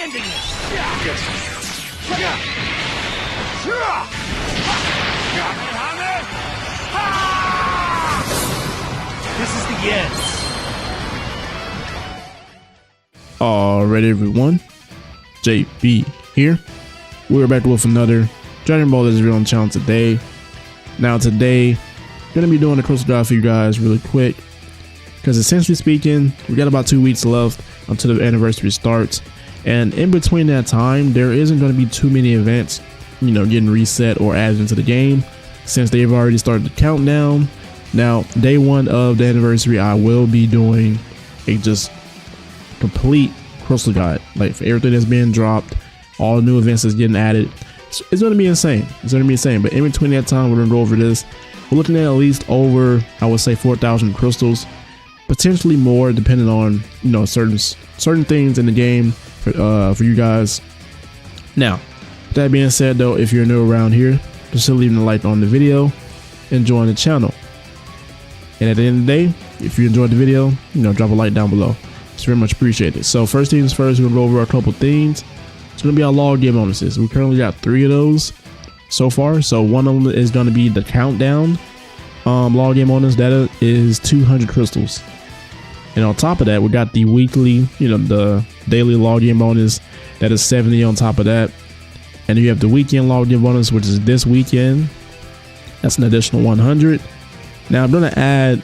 ending this. This is the end. Alright everyone, JB here. We're back with another Dragon Ball Z on the channel today. Now today, gonna be doing a crystal drive for you guys really quick, because essentially speaking, we got about 2 weeks left until the anniversary starts, and in between that time, there isn't going to be too many events, getting reset or added into the game, since they've already started the countdown. Now, day one of the anniversary, I will be doing a just complete crystal guide, like for everything that's being dropped, all the new events that's getting added. It's going to be insane. It's going to be insane. But in between that time, we're going to go over this. We're looking at least over, I would say, 4,000 crystals, potentially more, depending on certain things in the game for you guys. Now, that being said, though, if you're new around here, consider leaving a like on the video and join the channel. And at the end of the day, if you enjoyed the video, drop a like down below. It's very much appreciated. So first things first, we're gonna go over a couple things. It's gonna be our log game bonuses. We currently got 3 of those so far. So one of them is gonna be the countdown log game bonus. That is 200 crystals. And on top of that, we got the weekly, the daily log game bonus. That is 70 on top of that. And you have the weekend log game bonus, which is this weekend. That's an additional 100. Now I'm gonna add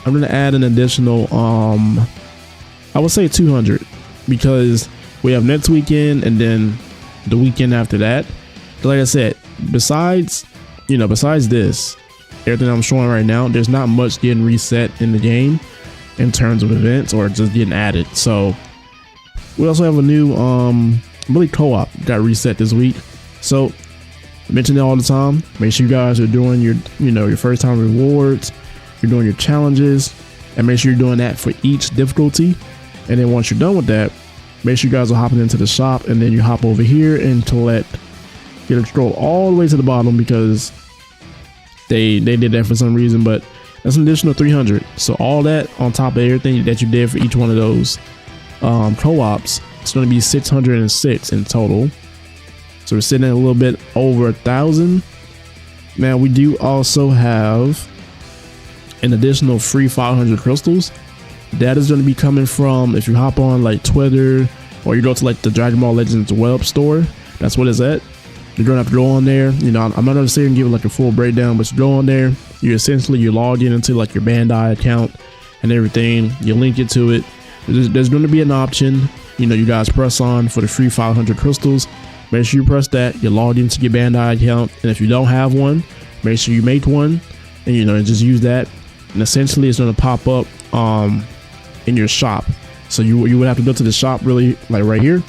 an additional I would say 200, because we have next weekend and then the weekend after that. But like I said, besides this, everything I'm showing right now, there's not much getting reset in the game in terms of events or just getting added. So we also have a new really co-op got reset this week. So I mention it all the time. Make sure you guys are doing your your first time rewards, you're doing your challenges, and make sure you're doing that for each difficulty. And then once you're done with that, make sure you guys are hopping into the shop, and then you hop over here and collect. You gotta scroll all the way to the bottom, because they did that for some reason, but that's an additional 300. So all that on top of everything that you did for each one of those co-ops, it's going to be 606 in total. So we're sitting at a little bit over 1,000. Now we do also have an additional free 500 crystals. That is going to be coming from, if you hop on like Twitter, or you go to like the Dragon Ball Legends web store, that's what it's at. You're going to have to go on there. I'm not going to sit and give it like a full breakdown, but you go on there, you log into like your Bandai account and everything. You link it to it. There's going to be an option, you guys press on for the free 500 crystals. Make sure you press that. You log into your Bandai account, and if you don't have one, make sure you make one, and just use that. And essentially, it's going to pop up in your shop. So you would have to go to the shop, really, like right here.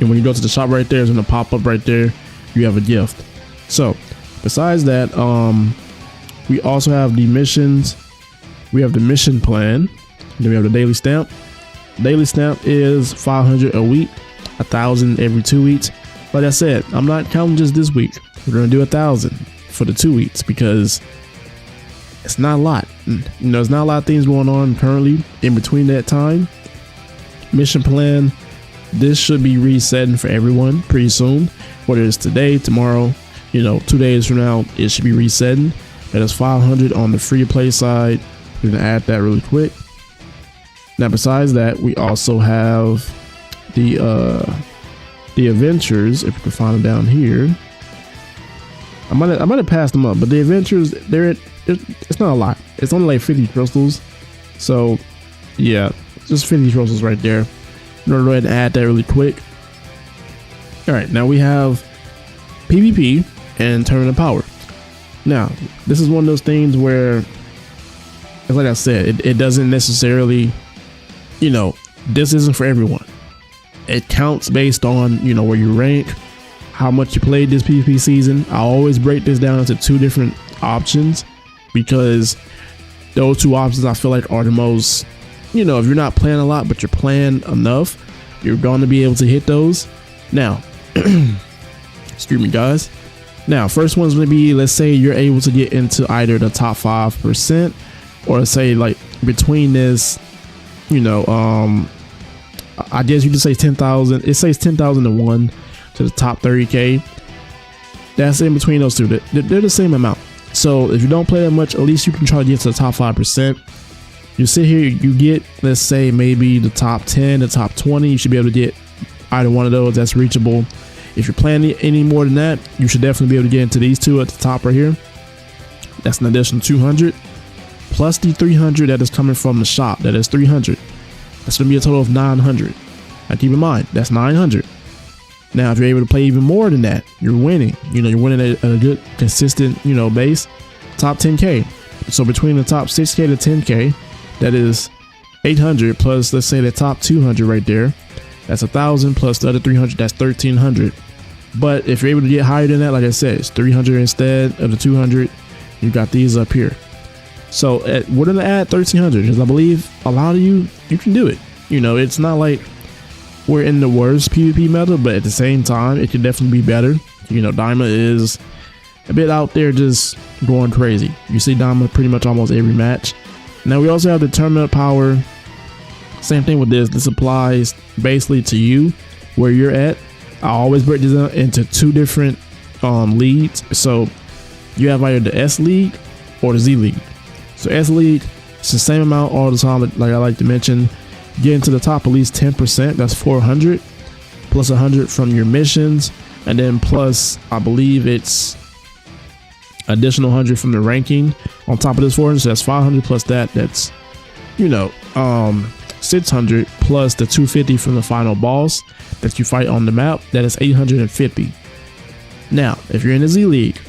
And when you go to the shop right there, it's going to pop up right there. You have a gift. So besides that, we also have the missions. We have the mission plan. Then we have the daily stamp. Daily stamp is 500 a week, 1,000 every 2 weeks. Like I said, I'm not counting just this week. We're going to do 1,000 for the 2 weeks, because it's not a lot. There's not a lot of things going on currently in between that time. Mission plan, this should be resetting for everyone pretty soon. Whether it's today, tomorrow, 2 days from now, it should be resetting. That is 500 on the free to play side. We're going to add that really quick. Now, besides that, we also have the adventures. If you can find them down here, I might have passed them up, but the adventures, it's not a lot. It's only like 50 crystals. So yeah, just 50 crystals right there. I'm gonna go ahead and add that really quick. All right, now we have PvP and Tournament of Power. Now, this is one of those things where, like I said, it doesn't necessarily, this isn't for everyone. It counts based on, where you rank, how much you played this PvP season. I always break this down into 2 different options, because those 2 options I feel like are the most, if you're not playing a lot, but you're playing enough, you're going to be able to hit those. Now, excuse me, guys. Now, first one's going to be, let's say you're able to get into either the top 5%, or say like between this, I guess you could say 10,000. It says 10,001 to the top 30K. That's in between those two. They're the same amount. So if you don't play that much, at least you can try to get to the top 5%. You sit here, you get, let's say maybe the top 10, the top 20. You should be able to get either one of those. That's reachable. If you're playing any more than that, you should definitely be able to get into these two at the top right here. That's an additional 200 plus the 300 that is coming from the shop. That is 300. That's gonna be a total of 900. Now keep in mind, that's 900. Now if you're able to play even more than that, you're winning. You know, you're winning at a good consistent, you know, base. Top 10K. So between the top 6K to 10K, that is 800 plus, let's say the top 200 right there. That's 1,000 plus the other 300. That's 1,300. But if you're able to get higher than that, like I said, it's 300 instead of the 200. You got these up here. So we're gonna add 1,300 because I believe a lot of you can do it. You know, it's not like we're in the worst PvP meta, but at the same time, it can definitely be better. You know, Daima is a bit out there just going crazy. You see Daima pretty much almost every match. Now we also have the tournament power. Same thing with this. This applies basically to you where you're at. I always break this down into two different leagues. So you have either the S League or the Z League. So S League, it's the same amount all the time, like I like to mention. Getting to the top at least 10%, that's 400, plus 100 from your missions, and then plus, I believe it's additional 100 from the ranking on top of this 400, so that's 500 plus that's, you know, 600 plus the 250 from the final boss that you fight on the map, that is 850. Now, if you're in the Z League,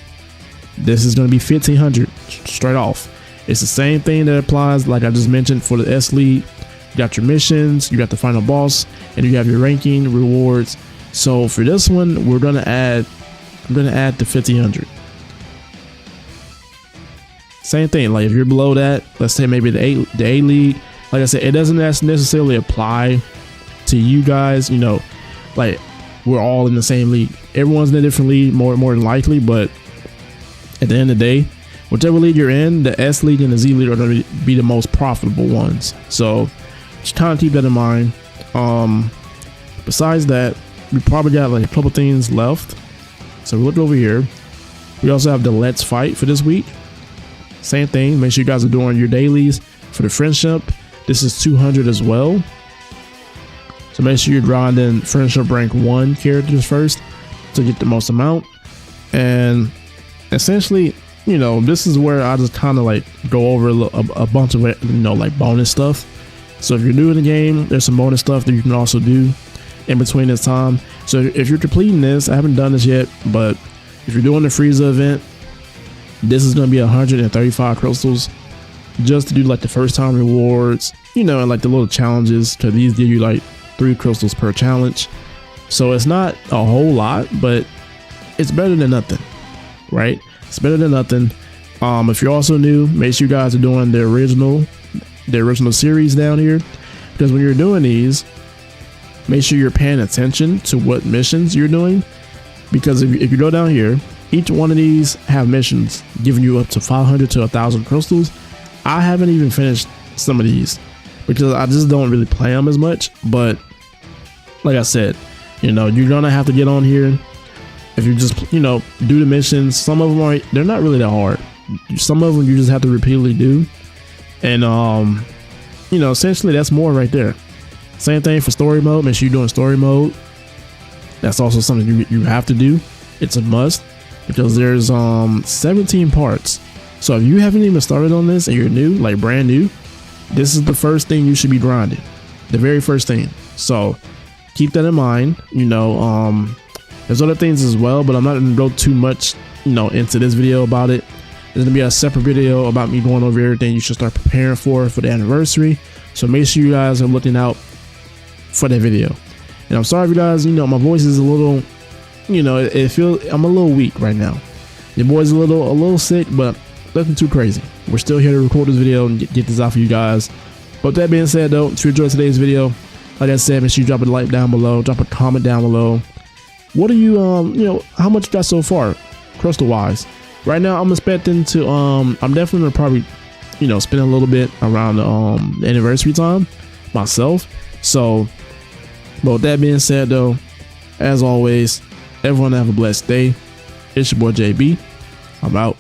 this is going to be 1,500 straight off. It's the same thing that applies, like I just mentioned, for the S League. You got your missions, you got the final boss, and you have your ranking rewards. So for this one, I'm gonna add the 1,500. Same thing, like if you're below that, let's say maybe the A League. Like I said, it doesn't necessarily apply to you guys. You know, like we're all in the same league. Everyone's in a different league, more than likely. But at the end of the day, whichever league you're in, the S League and the Z League are going to be the most profitable ones. So just kind of keep that in mind. Besides that, we probably got like a couple things left. So we look over here. We also have the Let's Fight for this week. Same thing. Make sure you guys are doing your dailies. For the friendship, this is 200 as well. So make sure you're grinding friendship rank 1 characters first to get the most amount. And essentially, you know, this is where I just kind of like go over a bunch of, you know, like bonus stuff. So if you're new in the game, there's some bonus stuff that you can also do in between this time. So if you're completing this, I haven't done this yet, but if you're doing the Frieza event, this is going to be 135 crystals just to do like the first time rewards, you know, and like the little challenges, because these give you like 3 crystals per challenge. So it's not a whole lot, but it's better than nothing, right? It's better than nothing. If you're also new, make sure you guys are doing the original series down here, because when you're doing these, make sure you're paying attention to what missions you're doing, because if you go down here, each one of these have missions giving you up to 500 to 1,000 crystals. I haven't even finished some of these because I just don't really play them as much, but like I said, you know, you're gonna have to get on here. If you just, you know, do the missions, some of them they're not really that hard. Some of them you just have to repeatedly do. And you know, essentially that's more right there. Same thing for story mode. Make sure you're doing story mode. That's also something you have to do. It's a must, because there's 17 parts. So if you haven't even started on this and you're new, like brand new, this is the first thing you should be grinding. The very first thing. So keep that in mind. You know, there's other things as well, but I'm not gonna go too much, you know, into this video about it. There's gonna be a separate video about me going over everything you should start preparing for the anniversary. So make sure you guys are looking out for that video. And I'm sorry if you guys, you know, my voice is a little, you know, I'm a little weak right now. Your boy's a little sick, but nothing too crazy. We're still here to record this video and get this out for you guys. But that being said, though, if you enjoyed today's video, like I said, make sure you drop a like down below, drop a comment down below. What are you, you know, how much you got so far, crystal wise? Right now, I'm expecting to, I'm definitely gonna probably, you know, spend a little bit around the anniversary time myself. So But with that being said though, as always, everyone have a blessed day. It's your boy JB. I'm out.